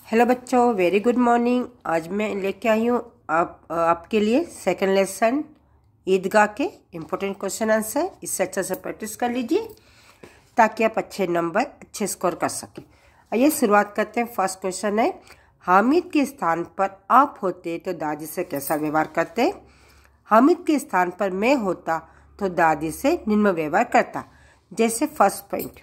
Hello बच्चों, very good morning. आज मैं लेके आई हूँ आपके लिए सेकंड लेसन ईदगाह के इम्पोर्टेंट क्वेश्चन आंसर। इससे अच्छा से प्रैक्टिस कर लीजिए ताकि आप अच्छे स्कोर कर सकें। आइए शुरुआत करते हैं। फर्स्ट क्वेश्चन है, हामिद के स्थान पर आप होते तो दादी से कैसा व्यवहार करते। हामिद के स्थान पर मैं होता तो दादी से निम्न व्यवहार करता। जैसे फर्स्ट पॉइंट,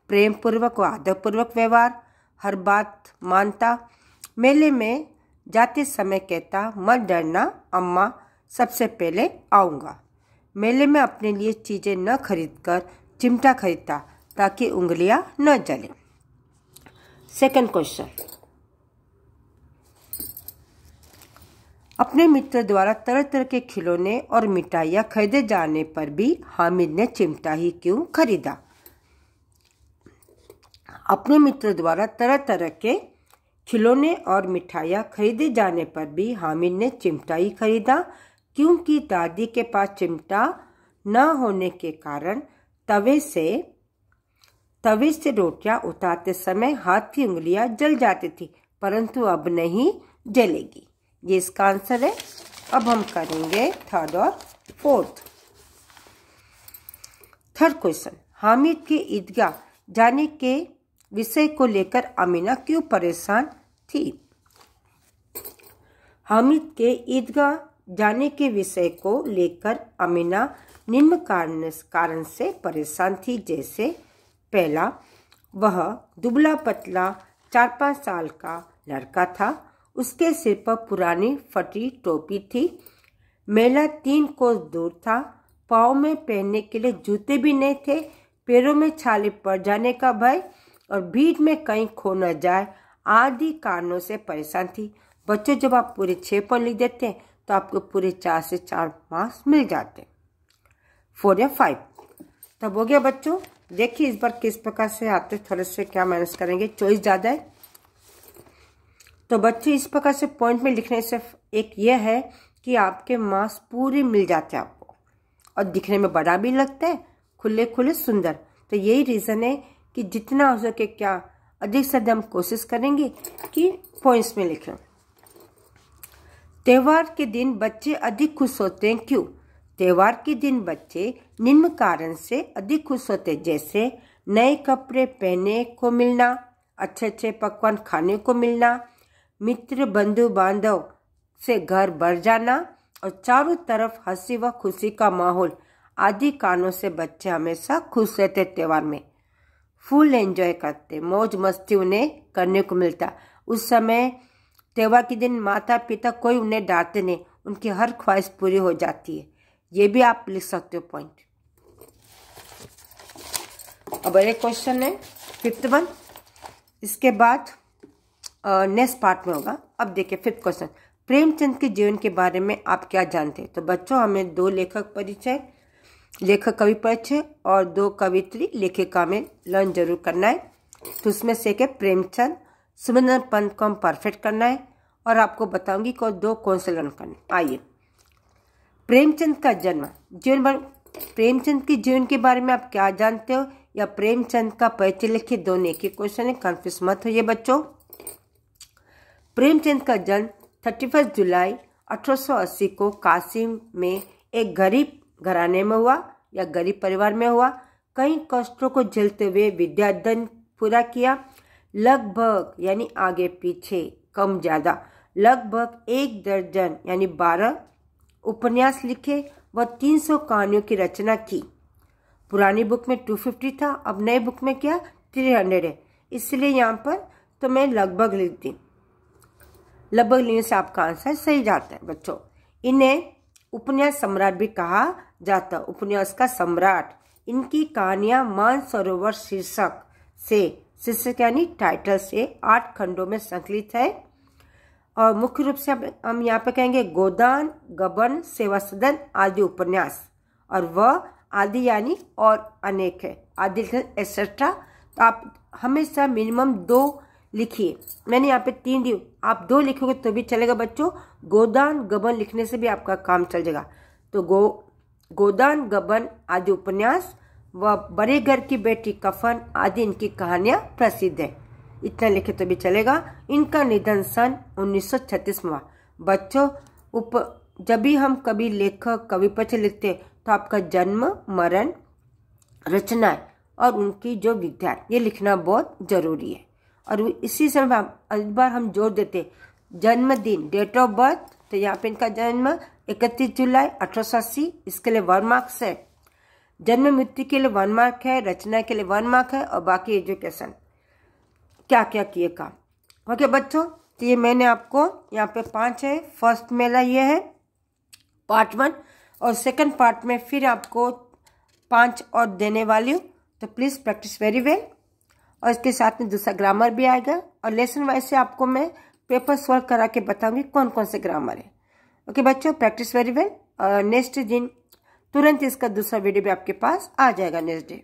प्रेम पूर्वक व आदरपूर्वक व्यवहार, हर बात मानता, मेले में जाते समय कहता मत डरना अम्मा सबसे पहले आऊँगा। मेले में अपने लिए चीज़ें न खरीदकर चिमटा खरीदता ताकि उंगलियां न जलें। सेकंड क्वेश्चन, अपने मित्र द्वारा तरह तरह के खिलौने और मिठाइयाँ खरीदे जाने पर भी हामिद ने चिमटा ही क्यों खरीदा। अपने मित्र द्वारा तरह तरह के खिलौने और मिठाइयाँ खरीदे जाने पर भी हामिद ने चिमटा ही खरीदा क्योंकि दादी के पास चिमटा न होने के कारण तवे से रोटियां उतारते समय हाथ की उंगलियां जल जाती थी, परंतु अब नहीं जलेगी। ये इसका आंसर है। अब हम करेंगे थर्ड और फोर्थ। थर्ड क्वेश्चन, हामिद के ईदगाह जाने के विषय को लेकर अमीना क्यों परेशान थी। हामिद के ईदगाह जाने के विषय को लेकर अमीना निम्न कारण से परेशान थी। जैसे पहला, वह दुबला पतला 4-5 साल का लड़का था। उसके सिर पर पुरानी फटी टोपी थी। मेला 3 कोस दूर था। पाँव में पहनने के लिए जूते भी नहीं थे। पैरों में छाले पड़ जाने का भय और भीड़ में कहीं खो न जाए आदि कारणों से परेशान थी। बच्चों, जब आप पूरे 6 पॉइंट लिख देते हैं तो आपको पूरे 4 से 4 मार्क्स मिल जाते हैं। 4 या 5 तब हो गया बच्चों। देखिए इस बार किस प्रकार से आते, थोड़े से क्या माइनस करेंगे, चॉइस ज़्यादा है तो बच्चे इस प्रकार से पॉइंट में लिखने से एक यह है कि आपके मार्क्स पूरे मिल जाते हैं आपको और दिखने में बड़ा भी लगता है, खुले खुले सुंदर। तो यही रीज़न है कि जितना हो सके क्या अधिक से अधिक हम कोशिश करेंगे कि पॉइंट्स में लिखें। त्योहार के दिन बच्चे अधिक खुश होते हैं क्यों। त्योहार के दिन बच्चे निम्न कारण से अधिक खुश होते हैं। जैसे नए कपड़े पहनने को मिलना, अच्छे अच्छे पकवान खाने को मिलना, मित्र बंधु बांधव से घर भर जाना और चारों तरफ हंसी व खुशी का माहौल आदि कारणों से बच्चे हमेशा खुश रहते। त्योहार में फुल एंजॉय करते, मौज मस्ती उन्हें करने को मिलता। उस समय त्योहार के दिन माता पिता कोई उन्हें डांटते नहीं, उनकी हर ख्वाहिश पूरी हो जाती है। ये भी आप लिख सकते हो पॉइंट। अब एक क्वेश्चन है 5th वन, इसके बाद नेक्स्ट पार्ट में होगा। अब देखिए 5th क्वेश्चन, प्रेमचंद के जीवन के बारे में आप क्या जानते हैं। तो बच्चों, हमें 2 लेखक कवि परिचय और 2 कवित्री लेखिका में लर्न जरूर करना है। तो उसमें से एक है प्रेमचंद। सुमंदर पंत को हम परफेक्ट करना है और आपको बताऊंगी को 2 कौन से लर्न करने। आइए, प्रेमचंद का जन्म, प्रेमचंद के जीवन के बारे में आप क्या जानते हो या प्रेमचंद का परिचय लिखिए। दोनों एक ही क्वेश्चन है, कंफ्यूज मत होइए बच्चों। प्रेमचंद का जन्म 31 जुलाई 1880 को कासिम में एक गरीब घराने में हुआ या गरीब परिवार में हुआ। कई कष्टों को झेलते हुए विद्याध्ययन पूरा किया। लगभग यानी आगे पीछे कम ज्यादा लगभग 1 दर्जन यानी 12 उपन्यास लिखे व 300 कहानियों की रचना की। पुरानी बुक में 250 था, अब नई बुक में क्या 300 है, इसलिए यहाँ पर तो मैं लगभग लिख दी। लगभग लिखने से आपका आंसर सही जाता है बच्चों। इन्हें उपन्यास सम्राट भी कहा जाता, उपन्यास का सम्राट। इनकी कहानियां मानसरोवर शीर्षक यानी टाइटल से 8 खंडों में संकलित है और मुख्य रूप से हम यहाँ पे कहेंगे गोदान, गबन, सेवा सदन आदि उपन्यास, और वह आदि यानी और अनेक है, आदि एक्सेट्रा। तो आप हमेशा मिनिमम 2 लिखिए। मैंने यहाँ पे 3 दी, आप 2 लिखोगे तो भी चलेगा बच्चों। गोदान गबन लिखने से भी आपका काम चल जाएगा। तो गोदान गबन आदि उपन्यास व बड़े घर की बेटी कफन आदि इनकी कहानियां प्रसिद्ध है। इतना लिखे तो भी चलेगा। इनका निधन सन 1936 में हुआ। बच्चों जब भी हम कभी लेखक कवि परिचय लिखते तो आपका जन्म, मरण, रचनाएं और उनकी जो विद्यार्थी ये लिखना बहुत जरूरी है। और इसी समय एक बार हम जोड़ देते जन्मदिन, डेट ऑफ बर्थ, तो यहाँ पे इनका जन्म 31 जुलाई 1880, इसके लिए 1 मार्क्स है। जन्म मृत्यु के लिए 1 मार्क है, रचना के लिए 1 मार्क है, और बाकी एजुकेशन क्या क्या किए काम। ओके बच्चों, तो ये मैंने आपको यहाँ पे 5 है। फर्स्ट मेला ये है पार्ट 1, और सेकंड पार्ट में फिर आपको 5 और देने वाली हूँ, तो प्लीज़ प्रैक्टिस वेरी वेल। और इसके साथ में दूसरा ग्रामर भी आएगा, और लेसन वाइज से आपको मैं पेपर सॉल्व करा के बताऊंगी कौन कौन से ग्रामर है। ओके बच्चों, प्रैक्टिस वेरी वेल। नेक्स्ट दिन तुरंत इसका दूसरा वीडियो भी आपके पास आ जाएगा नेक्स्ट डे।